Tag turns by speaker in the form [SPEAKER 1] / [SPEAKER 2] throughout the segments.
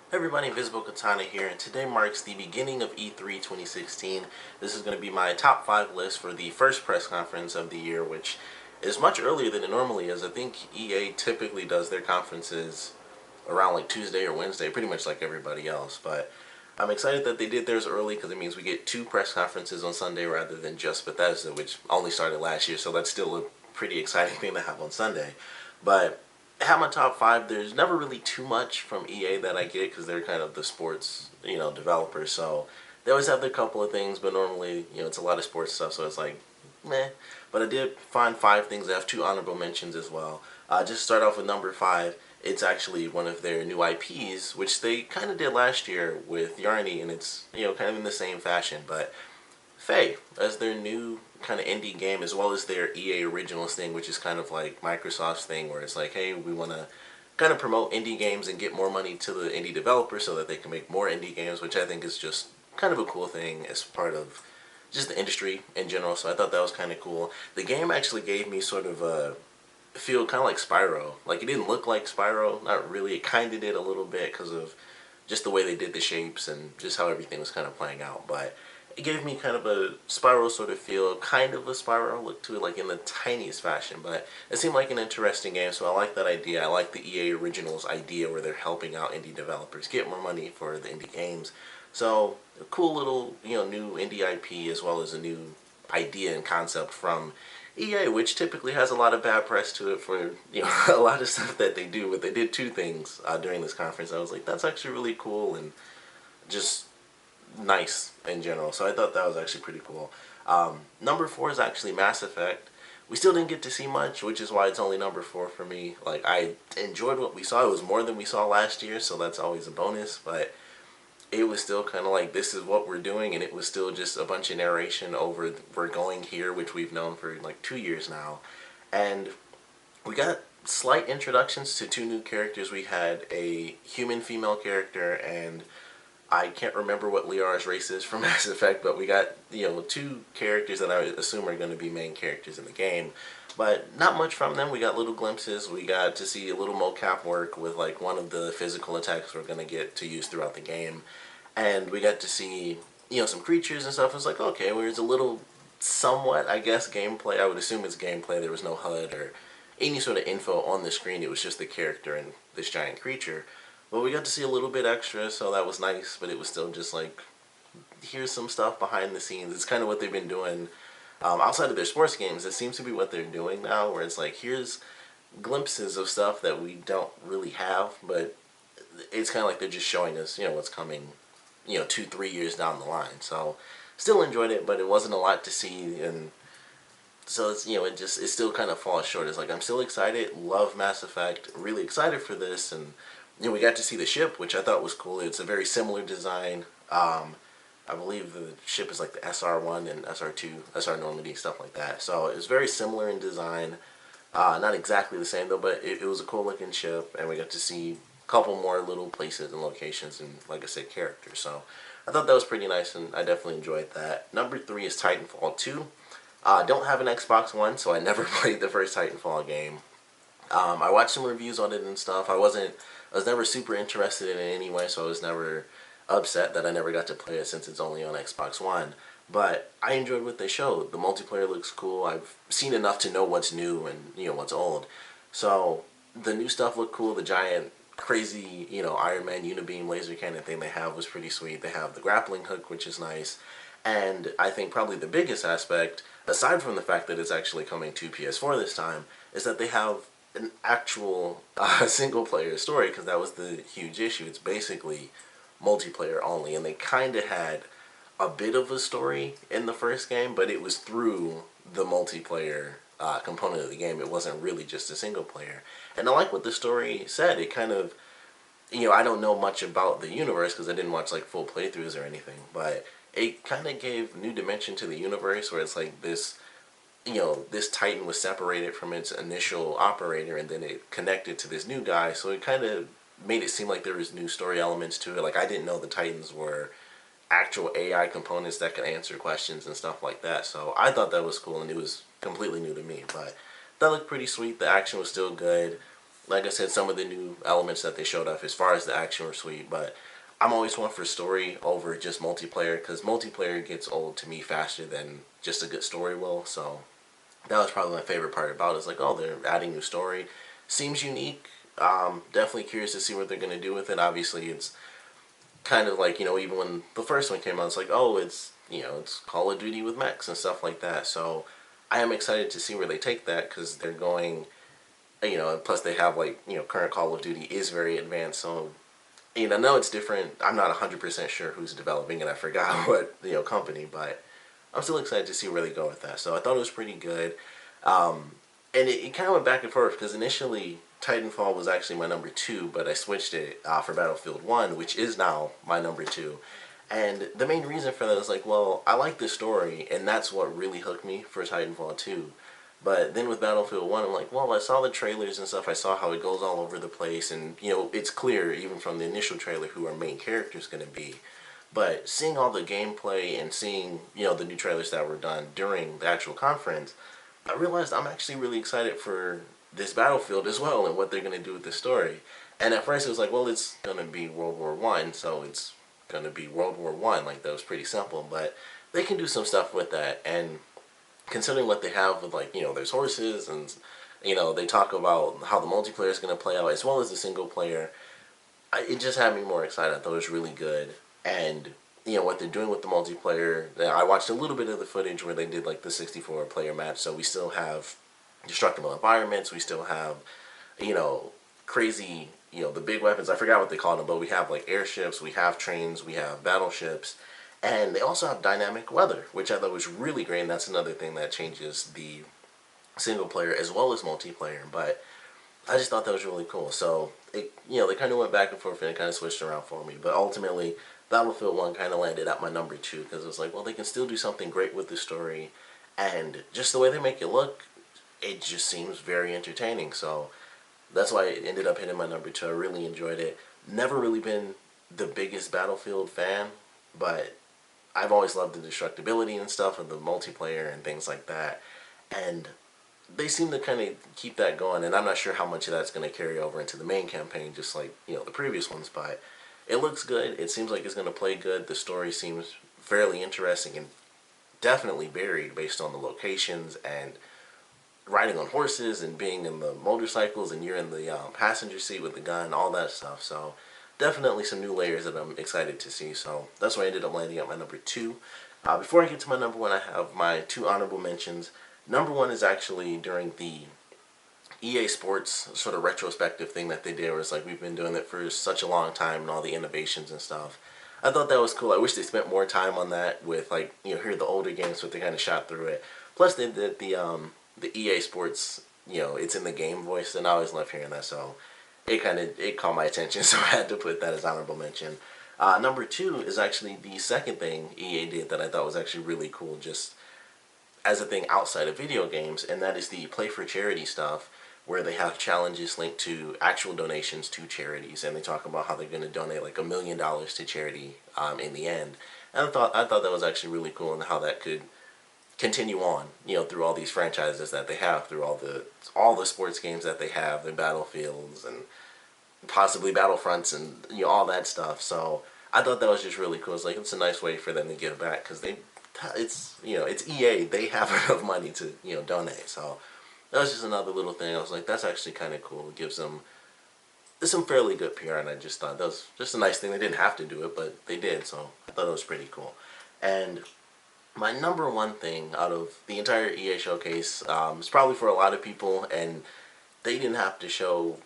[SPEAKER 1] Hey everybody, Invisiblekatana here, and today marks the beginning of E3 2016. This is going to be my top 5 list for the first press conference of the year, which is much earlier than it normally is. I think EA typically does their conferences around like Tuesday or Wednesday, pretty much like everybody else, but I'm excited that they did theirs early because it means we get 2 press conferences on Sunday rather than just Bethesda, which only started last year, so that's still a pretty exciting thing to have on Sunday. But have my top 5. There's never really too much from EA that I get because they're kind of the sports, developers. So they always have their couple of things, but normally, it's a lot of sports stuff. So it's like, meh. But I did find 5 things. I have 2 honorable mentions as well. Just start off with number 5. It's actually one of their new IPs, which they kind of did last year with Yarny, and it's kind of in the same fashion. But Faye as their new kind of indie game, as well as their EA Originals thing, which is kind of like Microsoft's thing, where it's like, hey, we want to kind of promote indie games and get more money to the indie developers so that they can make more indie games, which I think is just kind of a cool thing as part of just the industry in general. So I thought that was kind of cool. The game actually gave me sort of a feel kind of like Spyro. Like, it didn't look like Spyro, not really. It kind of did a little bit because of just the way they did the shapes and just how everything was kind of playing out. But it gave me kind of a Spyro sort of feel, kind of a Spyro look to it, like in the tiniest fashion. But it seemed like an interesting game, so I like that idea. I like the EA Originals idea where they're helping out indie developers get more money for the indie games. So a cool little, new indie IP, as well as a new idea and concept from EA, which typically has a lot of bad press to it for a lot of stuff that they do. But they did 2 things during this conference. I was like, that's actually really cool and just nice in general. So I thought that was actually pretty cool. Number 4 is actually Mass Effect. We still didn't get to see much, which is why it's only number 4 for me. Like, I enjoyed what we saw. It was more than we saw last year, so that's always a bonus. But it was still kind of like, this is what we're doing, and it was still just a bunch of narration over we're going here, which we've known for like 2 years now. And we got slight introductions to 2 new characters. We had a human female character, and I can't remember what Liara's race is from Mass Effect, but we got, 2 characters that I assume are going to be main characters in the game. But not much from them. We got little glimpses. We got to see a little mocap work with like one of the physical attacks we're going to get to use throughout the game. And we got to see, some creatures and stuff. It was like, okay, well, there's a little somewhat, I guess, gameplay. I would assume it's gameplay. There was no HUD or any sort of info on the screen. It was just the character and this giant creature. But we got to see a little bit extra, so that was nice, but it was still just like, here's some stuff behind the scenes. It's kind of what they've been doing outside of their sports games. It seems to be what they're doing now, where it's like, here's glimpses of stuff that we don't really have, but it's kind of like they're just showing us, what's coming, 2-3 years down the line. So still enjoyed it, but it wasn't a lot to see, and so it's, it still kind of falls short. It's like, I'm still excited, love Mass Effect, really excited for this, and we got to see the ship, which I thought was cool. It's a very similar design. I believe the ship is like the SR1 and SR2, SR Normandy, stuff like that. So it was very similar in design. Not exactly the same though, but it was a cool looking ship, and we got to see a couple more little places and locations and, like I said, characters. So I thought that was pretty nice, and I definitely enjoyed that. Number 3 is Titanfall 2. Don't have an Xbox One, so I never played the first Titanfall game. I watched some reviews on it and stuff. I was never super interested in it anyway, so I was never upset that I never got to play it since it's only on Xbox One. But I enjoyed what they showed. The multiplayer looks cool. I've seen enough to know what's new and, what's old. So the new stuff looked cool. The giant, crazy, Iron Man unibeam laser cannon thing they have was pretty sweet. They have the grappling hook, which is nice. And I think probably the biggest aspect, aside from the fact that it's actually coming to PS4 this time, is that they have an actual single-player story, because that was the huge issue. It's basically multiplayer only, and they kind of had a bit of a story in the first game, but it was through the multiplayer component of the game. It wasn't really just a single player. And I like what the story said. It kind of, I don't know much about the universe because I didn't watch like full playthroughs or anything, but it kind of gave new dimension to the universe, where it's like this, this Titan was separated from its initial operator, and then it connected to this new guy, so it kind of made it seem like there was new story elements to it. Like, I didn't know the Titans were actual AI components that could answer questions and stuff like that, so I thought that was cool, and it was completely new to me, but that looked pretty sweet. The action was still good. like I said, some of the new elements that they showed off as far as the action were sweet, but I'm always one for story over just multiplayer, because multiplayer gets old to me faster than just a good story will. So that was probably my favorite part about it. It's like, oh, they're adding new story. Seems unique. Definitely curious to see what they're going to do with it. Obviously, it's kind of like, even when the first one came out, it's like, oh, it's Call of Duty with mechs and stuff like that. So I am excited to see where they take that, because they're going, plus they have like, current Call of Duty is very advanced. So, I know it's different. I'm not 100% sure who's developing it. I forgot what, company, but I'm still excited to see where they go with that. So I thought it was pretty good. And it kind of went back and forth, because initially Titanfall was actually my number 2, but I switched it for Battlefield 1, which is now my number 2. And the main reason for that is like, well, I like this story, and that's what really hooked me for Titanfall 2. But then with Battlefield 1, I'm like, well, I saw the trailers and stuff. I saw how it goes all over the place. And, it's clear, even from the initial trailer, who our main character is going to be. But seeing all the gameplay and seeing, the new trailers that were done during the actual conference, I realized I'm actually really excited for this Battlefield as well and what they're going to do with this story. And at first it was like, well, it's going to be World War One, so it's going to be World War One. Like, that was pretty simple. But they can do some stuff with that. And considering what they have with, like, there's horses and, they talk about how the multiplayer is going to play out as well as the single player. It just had me more excited. I thought it was really good. And, what they're doing with the multiplayer, I watched a little bit of the footage where they did, like, the 64-player match, so we still have destructible environments, we still have, crazy, the big weapons, I forgot what they called them, but we have, like, airships, we have trains, we have battleships, and they also have dynamic weather, which I thought was really great, and that's another thing that changes the single player as well as multiplayer, but I just thought that was really cool. So, they kind of went back and forth and it kind of switched around for me. But ultimately, Battlefield 1 kind of landed at my number 2, because it was like, well, they can still do something great with the story. And just the way they make it look, it just seems very entertaining. So, that's why it ended up hitting my number 2. I really enjoyed it. Never really been the biggest Battlefield fan, but I've always loved the destructibility and stuff and the multiplayer and things like that. And they seem to kind of keep that going, and I'm not sure how much of that's going to carry over into the main campaign, just like, the previous ones, but it looks good. It seems like it's going to play good. The story seems fairly interesting and definitely varied based on the locations and riding on horses and being in the motorcycles, and you're in the passenger seat with the gun, all that stuff. So definitely some new layers that I'm excited to see. So that's why I ended up landing at my number 2. Before I get to my number 1, I have my 2 honorable mentions. Number 1 is actually during the EA Sports sort of retrospective thing that they did, where it's like, we've been doing it for such a long time and all the innovations and stuff. I thought that was cool. I wish they spent more time on that with, like, here are the older games, but they kind of shot through it. Plus they did the EA Sports, it's in the game voice, and I always love hearing that, so it caught my attention, so I had to put that as honorable mention. Number 2 is actually the second thing EA did that I thought was actually really cool, just as a thing outside of video games, and that is the Play for Charity stuff, where they have challenges linked to actual donations to charities, and they talk about how they're going to donate like $1 million to charity in the end. And I thought that was actually really cool, and how that could continue on, through all these franchises that they have, through all the sports games that they have, their Battlefields and possibly Battlefronts and all that stuff. So I thought that was just really cool. It's a nice way for them to give back, because it's EA. They have enough money to donate. So that was just another little thing. I was like, that's actually kind of cool. It gives them some fairly good PR, and I just thought that was just a nice thing. They didn't have to do it, but they did. So I thought it was pretty cool. And my number 1 thing out of the entire EA showcase is probably for a lot of people, and they didn't have to show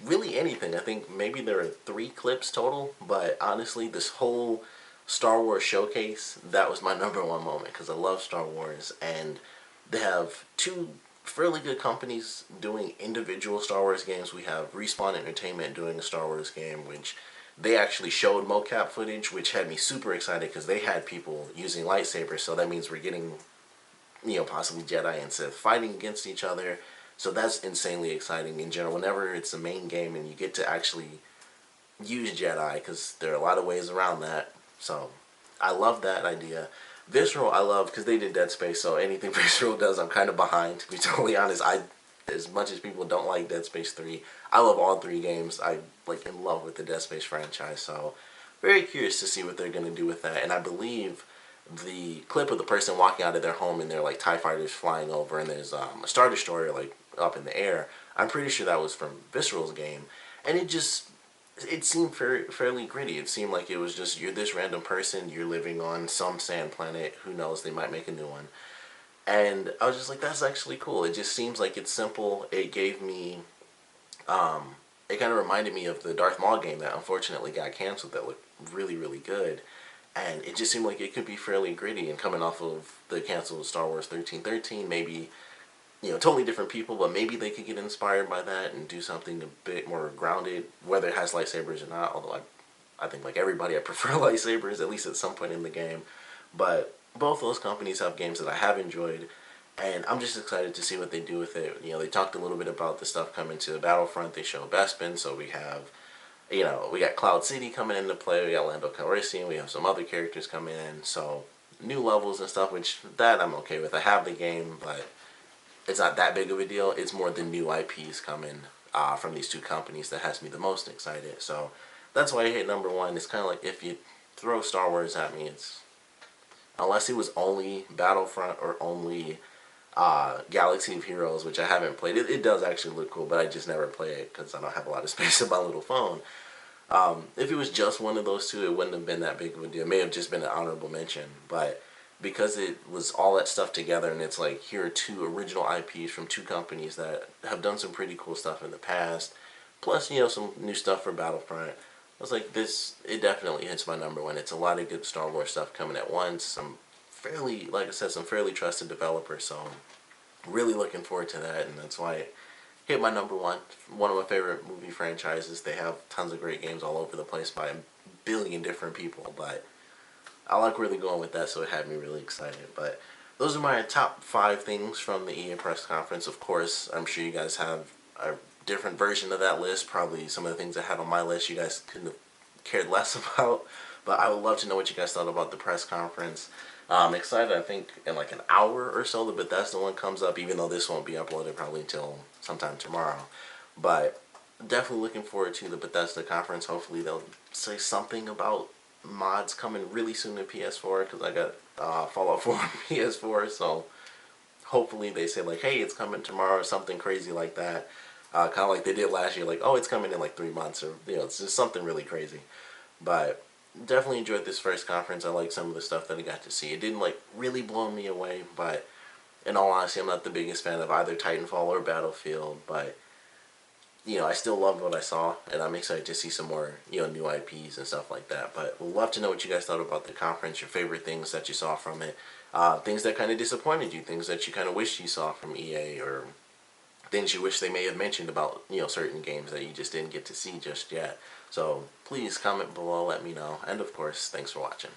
[SPEAKER 1] really anything. I think maybe there are 3 clips total, but honestly, this whole Star Wars showcase, that was my number 1 moment, because I love Star Wars, and they have 2 fairly good companies doing individual Star Wars games. We have Respawn Entertainment doing a Star Wars game, which they actually showed mocap footage, which had me super excited, because they had people using lightsabers, so that means we're getting, possibly Jedi and Sith fighting against each other. So that's insanely exciting in general. Whenever it's a main game and you get to actually use Jedi, because there are a lot of ways around that. So I love that idea. Visceral I love, because they did Dead Space, so anything Visceral does I'm kind of behind, to be totally honest. I as much as people don't like Dead Space 3, I love all three games. I like in love with the Dead Space franchise, so very curious to see what they're going to do with that. And I believe the clip of the person walking out of their home and they're like TIE fighters flying over and there's a Star Destroyer like up in the air, I'm pretty sure that was from Visceral's game. And it seemed fairly gritty. It seemed like it was just, you're this random person, you're living on some sand planet, who knows, they might make a new one. And I was just like, that's actually cool. It just seems like it's simple. It gave me, it kind of reminded me of the Darth Maul game that unfortunately got canceled that looked really, really good. And it just seemed like it could be fairly gritty, and coming off of the canceled Star Wars 1313, maybe, totally different people, but maybe they could get inspired by that and do something a bit more grounded, whether it has lightsabers or not, although I think like everybody, I prefer lightsabers, at least at some point in the game. But both those companies have games that I have enjoyed, and I'm just excited to see what they do with it. They talked a little bit about the stuff coming to the Battlefront. They show Bespin, so we have, we got Cloud City coming into play, we got Lando Calrissian, we have some other characters coming in, so new levels and stuff, which that I'm okay with. I have the game, but it's not that big of a deal. It's more the new IPs coming from these two companies that has me the most excited. So that's why I hit number one. It's kind of like, if you throw Star Wars at me, it's, unless it was only Battlefront or only Galaxy of Heroes, which I haven't played. It does actually look cool, but I just never play it because I don't have a lot of space on my little phone. If it was just one of those two, it wouldn't have been that big of a deal. It may have just been an honorable mention, but because it was all that stuff together, and it's like, here are two original IPs from two companies that have done some pretty cool stuff in the past, plus, some new stuff for Battlefront. I was like, it definitely hits my number one. It's a lot of good Star Wars stuff coming at once. Some fairly, like I said, some fairly trusted developers, so really looking forward to that, and that's why it hit my number one. One of my favorite movie franchises. They have tons of great games all over the place by a billion different people, but I like where they're going with that, so it had me really excited. But those are my top 5 things from the EA press conference. Of course, I'm sure you guys have a different version of that list. Probably some of the things I had on my list you guys couldn't have cared less about. But I would love to know what you guys thought about the press conference. I'm excited. I think in like an hour or so the Bethesda one comes up, even though this won't be uploaded probably until sometime tomorrow. But definitely looking forward to the Bethesda conference. Hopefully they'll say something about mods coming really soon to PS4, because I got Fallout 4 on PS4, so hopefully they say like, hey, it's coming tomorrow, or something crazy like that. Kind of like they did last year, like, oh, it's coming in like 3 months, or it's just something really crazy. But definitely enjoyed this first conference. I like some of the stuff that I got to see. It didn't like really blow me away, but in all honesty, I'm not the biggest fan of either Titanfall or Battlefield, but I still loved what I saw, and I'm excited to see some more, new IPs and stuff like that. But we'd love to know what you guys thought about the conference, your favorite things that you saw from it, things that kind of disappointed you, things that you kind of wish you saw from EA, or things you wish they may have mentioned about, certain games that you just didn't get to see just yet. So please comment below, let me know, and of course, thanks for watching.